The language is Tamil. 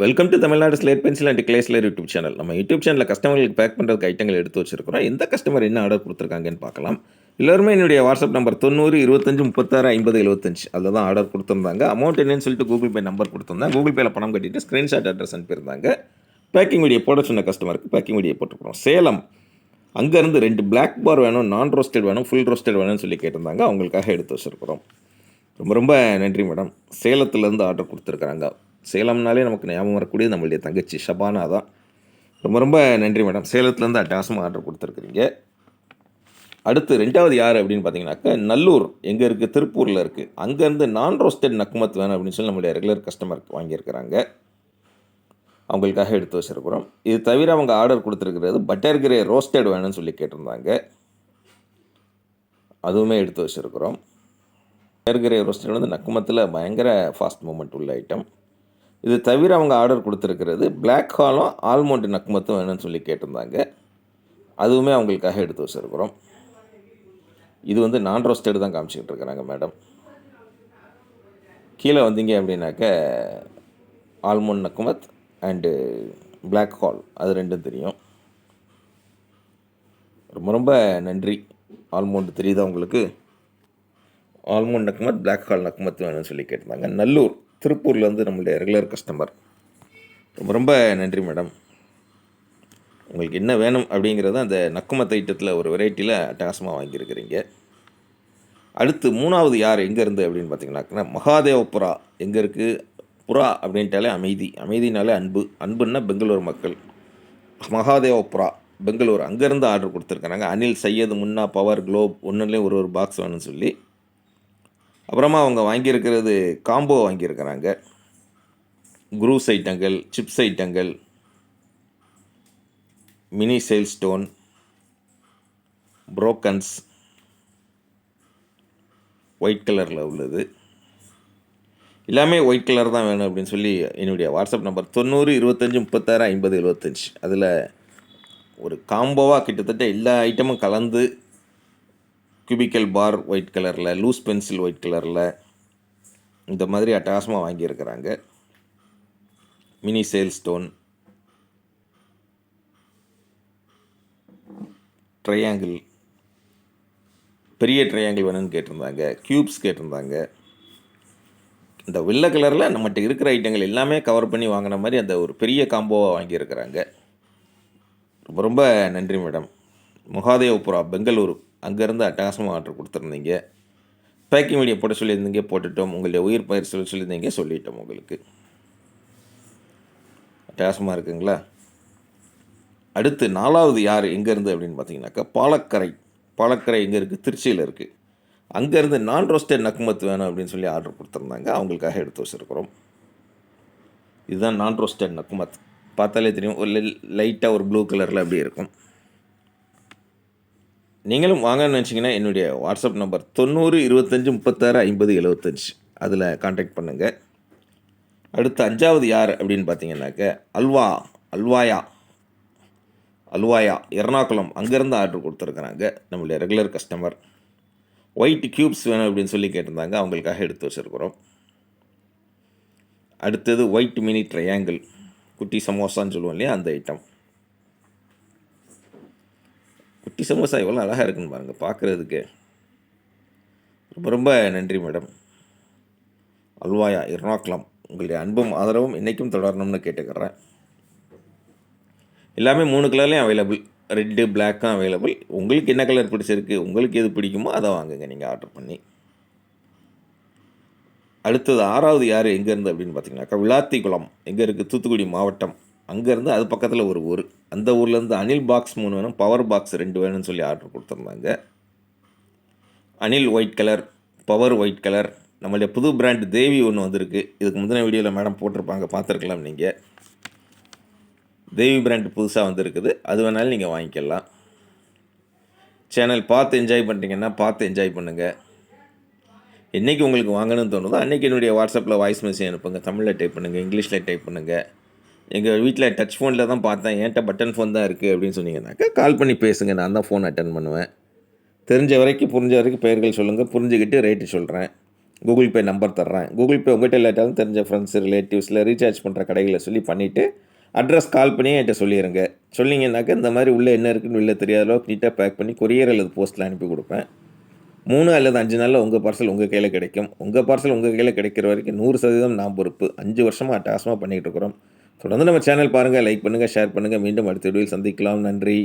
Welcome to Tamil Nadu slate pencil and கிளேஸ்லர் யூடியூப் சேனல். நம்ம யூடியூப் சேனலில் கஸ்டமர்களுக்கு பேக் பண்ணுறதுக்கு ஐட்டங்கள் எடுத்து வச்சிருக்கிறோம். எந்த கஸ்டமர் என்ன ஆர்டர் கொடுத்துருக்காங்கன்னு பார்க்கலாம். எல்லோருமே என்னுடைய வாட்ஸ்அப் நம்பர் 90 25 36 50 75 அதில் தான் ஆர்டர் கொடுத்துருந்தாங்க. அமௌண்ட் என்னன்னு சொல்லிட்டு கூகுள் பே நம்பர் கொடுத்துருந்தாங்க. கூகுள் பேயில் பணம் கட்டிட்டு ஸ்க்ரீன்ஷாட் அட்ரஸ் அனுப்பியிருந்தாங்க. பேக்கிங் வீடியோ போட சொன்ன கஸ்டமருக்கு பேக்கிங் வீடியோ போட்டுருக்கிறோம். சேலம் அங்கேருந்து 2 பிளாக் பார் வேணும், நான் ரோஸ்டட் வேணும், ஃபுல் ரோஸ்டட் வேணும்னு சொல்லி கேட்டிருந்தாங்க. அவங்களுக்காக எடுத்து வச்சுருக்கிறோம். ரொம்ப ரொம்ப நன்றி மேடம். சேலத்துலேருந்து ஆர்டர் கொடுத்துருக்குறாங்க. சேலம்னாலே நமக்கு ஞாபகம் வரக்கூடியது நம்மளுடைய தங்கச்சி ஷபானா தான். ரொம்ப ரொம்ப நன்றி மேடம். சேலத்துலேருந்து அட்டகாசமாக ஆர்டர் கொடுத்துருக்குறீங்க. அடுத்து 2வது யார் அப்படின்னு பார்த்தீங்கன்னாக்கா, நல்லூர் எங்கே இருக்குது? திருப்பூரில் இருக்குது. அங்கேருந்து நான் ரோஸ்டட் நக்குமத் வேணும் அப்படின்னு சொல்லி நம்மளுடைய ரெகுலர் கஸ்டமருக்கு வாங்கியிருக்கிறாங்க. அவங்களுக்காக எடுத்து வச்சுருக்குறோம். இது தவிர அவங்க ஆர்டர் கொடுத்துருக்கிறது பட்டர் கிரே ரோஸ்டட் வேணும்னு சொல்லி கேட்டிருந்தாங்க. அதுவுமே எடுத்து வச்சுருக்குறோம். பட்டர் கிரே ரோஸ்டட் வந்து நக்குமத்தில் பயங்கர ஃபாஸ்ட் மூமெண்ட் உள்ள ஐட்டம். இது தவிர அவங்க ஆர்டர் கொடுத்துருக்கிறது பிளாக் ஹாலும் ஆல்மோண்ட் நக்குமத்தும் வேணும்னு சொல்லி கேட்டிருந்தாங்க. அதுவுமே அவங்களுக்காக எடுத்து வச்சுருக்குறோம். இது வந்து நான் ரோஸ்டட் தான் காமிச்சிக்கிட்டு இருக்கிறாங்க மேடம். கீழே வந்தீங்க அப்படின்னாக்க ஆல்மோண்ட் நக்குமத் அண்டு பிளாக் ஹால் அது ரெண்டும் தெரியும். ரொம்ப ரொம்ப நன்றி. ஆல்மோண்ட் தெரியுதா உங்களுக்கு? ஆல்மோண்ட் நக்குமத் பிளாக் ஹால் நக்குமத் வேணும்னு சொல்லி கேட்டிருந்தாங்க. நல்லூர் திருப்பூர்லேருந்து நம்மளுடைய ரெகுலர் கஸ்டமர். ரொம்ப ரொம்ப நன்றி மேடம். உங்களுக்கு என்ன வேணும் அப்படிங்கிறத அந்த நக்குமத் ஐட்டத்தில் ஒரு வெரைட்டியில் அட்டகாசமாக வாங்கியிருக்கிறீங்க. அடுத்து 3வது யார் எங்கேருந்து அப்படின்னு பார்த்தீங்கன்னாக்கா, மகாதேவபுரா எங்கே இருக்குது? புறா அப்படின்ட்டாலே அமைதி, அமைதினாலே அன்பு, அன்புன்னா பெங்களூர் மக்கள். மகாதேவபுரா பெங்களூர் அங்கேருந்து ஆர்டர் கொடுத்துருக்குறாங்க. அனில் சையது முன்னா பவர் குளோப் ஒன்றுலேயும் ஒரு பாக்ஸ் வேணும்னு சொல்லி. அப்புறமா அவங்க வாங்கியிருக்கிறது காம்போ வாங்கியிருக்கிறாங்க. குரூஸ் ஐட்டங்கள், சிப்ஸ் ஐட்டங்கள், மினி சேல் ஸ்டோன், புரோக்கன்ஸ் ஒயிட் கலரில் உள்ளது. எல்லாமே ஒயிட் கலர் தான் வேணும் அப்படின்னு சொல்லி என்னுடைய வாட்ஸ்அப் நம்பர் 90 25 36 50 75 அதில் ஒரு காம்போவாக கிட்டத்தட்ட எல்லா ஐட்டமும் கலந்து கியூபிக்கல் பார் ஒயிட் கலரில், லூஸ் பென்சில் ஒயிட் கலரில் இந்த மாதிரி அட்டகாசமாக வாங்கியிருக்கிறாங்க. மினி சேல் ஸ்டோன், ட்ரையாங்கிள், பெரிய ட்ரையாங்கிள் வேணும்னு கேட்டிருந்தாங்க. க்யூப்ஸ் கேட்டிருந்தாங்க. இந்த வெள்ளை கலரில் நம்மகிட்ட இருக்கிற ஐட்டங்கள் எல்லாமே கவர் பண்ணி வாங்கின மாதிரி அந்த ஒரு பெரிய காம்போவாக வாங்கியிருக்கிறாங்க. ரொம்ப ரொம்ப நன்றி மேடம். மகாதேவபுரா பெங்களூரு அங்கேருந்து அட்டகாசமாக ஆர்டர் கொடுத்துருந்தீங்க. பேக்கிங் வீடியோ போட சொல்லியிருந்தீங்க, போட்டுட்டோம். உங்களுடைய உயிர் பயிர் சொல்லியிருந்தீங்க, சொல்லிட்டோம். உங்களுக்கு அட்டகாசமாக இருக்குங்களா? அடுத்து 4வது யார் எங்கேருந்து அப்படின்னு பார்த்தீங்கன்னாக்கா, பாலக்கரை எங்கே இருக்குது? திருச்சியில் இருக்குது. அங்கேருந்து நான் ரோஸ்டட் நக்குமத் வேணும் அப்படின்னு சொல்லி ஆர்டர் கொடுத்துருந்தாங்க. அவங்களுக்காக எடுத்து வச்சுருக்கிறோம். இதுதான் நான் ரோஸ்டட் நக்குமத். பார்த்தாலே தெரியும், ஒரு லைட்டாக ஒரு ப்ளூ கலரில் அப்படி இருக்கும். நீங்களும் வாங்கன்னு நினச்சிங்கன்னா என்னுடைய வாட்ஸ்அப் நம்பர் 90 25 36 50 75 அதில் கான்டாக்ட் பண்ணுங்கள். அடுத்து 5வது யார் அப்படின்னு பார்த்தீங்கன்னாக்க, அல்வாயா எர்ணாகுளம் அங்கேருந்து ஆர்டர் கொடுத்துருக்குறாங்க. நம்மளுடைய ரெகுலர் கஸ்டமர். ஒயிட் க்யூப்ஸ் வேணும் அப்படின்னு சொல்லி கேட்டிருந்தாங்க. அவங்களுக்காக எடுத்து வச்சுருக்குறோம். அடுத்தது ஒயிட் மினி ட்ரையாங்கிள், குட்டி சமோசான்னு சொல்லுவோம் இல்லையா, அந்த ஐட்டம். குட்டி சமோசா எவ்வளோ அழகாக இருக்குன்னு பாருங்கள் பார்க்குறதுக்கு. ரொம்ப ரொம்ப நன்றி மேடம். அல்வாயா எர்ணாகுளம், உங்களுடைய அன்பும் ஆதரவும் இன்றைக்கும் தொடரணும்னு கேட்டுக்கிறேன். எல்லாமே 3 கலர்லேயும் அவைலபிள். Red பிளாக்கும் available. உங்களுக்கு என்ன கலர் பிடிச்சிருக்கு, உங்களுக்கு எது பிடிக்குமோ அதை வாங்குங்க நீங்கள் ஆர்டர் பண்ணி. அடுத்தது 6வது யார் எங்கேருந்து அப்படின்னு பார்த்தீங்கன்னாக்கா, விளாத்திக்குளம் எங்கே இருக்குது? தூத்துக்குடி மாவட்டம். அங்கேருந்து அது பக்கத்தில் ஒரு ஊர். அந்த ஊர்லேருந்து அனில் பாக்ஸ் 3 வேணும், பவர் பாக்ஸ் 2 வேணும்னு சொல்லி ஆர்டர் கொடுத்துருந்தாங்க. Anil white colour, power white colour. நம்மளுடைய புது பிராண்ட் தேவி ஒன்று வந்திருக்கு. இதுக்கு முந்தின வீடியோவில் மேடம் போட்டிருப்பாங்க, பார்த்துருக்கலாம். நீங்கள் தேவி பிராண்ட் புதுசாக வந்திருக்குது. அது வேணாலும் நீங்கள் வாங்கிக்கலாம். சேனல் பார்த்து என்ஜாய் பண்ணுறீங்கன்னா பார்த்து என்ஜாய் பண்ணுங்கள். என்றைக்கு உங்களுக்கு வாங்கணும்னு தோணுதோ அன்றைக்கி என்னுடைய வாட்ஸ்அப்பில் வாய்ஸ் மெசேஜ் அனுப்புங்க. தமிழில் டைப் பண்ணுங்கள், இங்கிலீஷில் டைப் பண்ணுங்கள். எங்கள் வீட்டில் டச் ஃபோனில் தான் பார்த்தேன், என்கிட்ட பட்டன் ஃபோன் தான் இருக்குது அப்படின்னு சொன்னீங்கன்னாக்கா கால் பண்ணி பேசுங்க. நான் தான் ஃபோன் அட்டன் பண்ணுவேன். தெரிஞ்ச வரைக்கும் புரிஞ்ச வரைக்கும் பெயர்கள் சொல்லுங்கள், புரிஞ்சுக்கிட்டு ரேட்டு சொல்கிறேன். கூகுள் பே நம்பர் தர்றேன். கூகுள் பே உங்கள்கிட்ட இல்லாட்டாலும் தெரிஞ்ச ஃப்ரெண்ட்ஸ், ரிலேட்டிவ்ஸில் ரீசார்ஜ் பண்ணுற கடைகளை சொல்லி பண்ணிவிட்டு அட்ரஸ் கால் பண்ணி என்கிட்ட சொல்லிடுங்க. சொன்னீங்கன்னாக்க இந்த மாதிரி உள்ளே என்ன இருக்குன்னு வெளில தெரியாத அளவுக்கு நீட்டாக பேக் பண்ணி கொரியர் அல்லது போஸ்ட்டில் அனுப்பி கொடுப்பேன். 3 அல்லது 5 நாளில் உங்கள் பார்சல் உங்கள் கையில் கிடைக்கும். உங்கள் பார்சல் உங்கள் கையில் கிடைக்கிற வரைக்கும் 100% நான் பொறுப்பு. 5 வருஷமாக அட்டகாசமாக பண்ணிகிட்டு இருக்கிறோம். தொடர்ந்து நம்ம சேனல் பாருங்கள், லைக் பண்ணுங்கள், ஷேர் பண்ணுங்கள். மீண்டும் அடுத்த வீடியோவில் சந்திக்கலாம். நன்றி.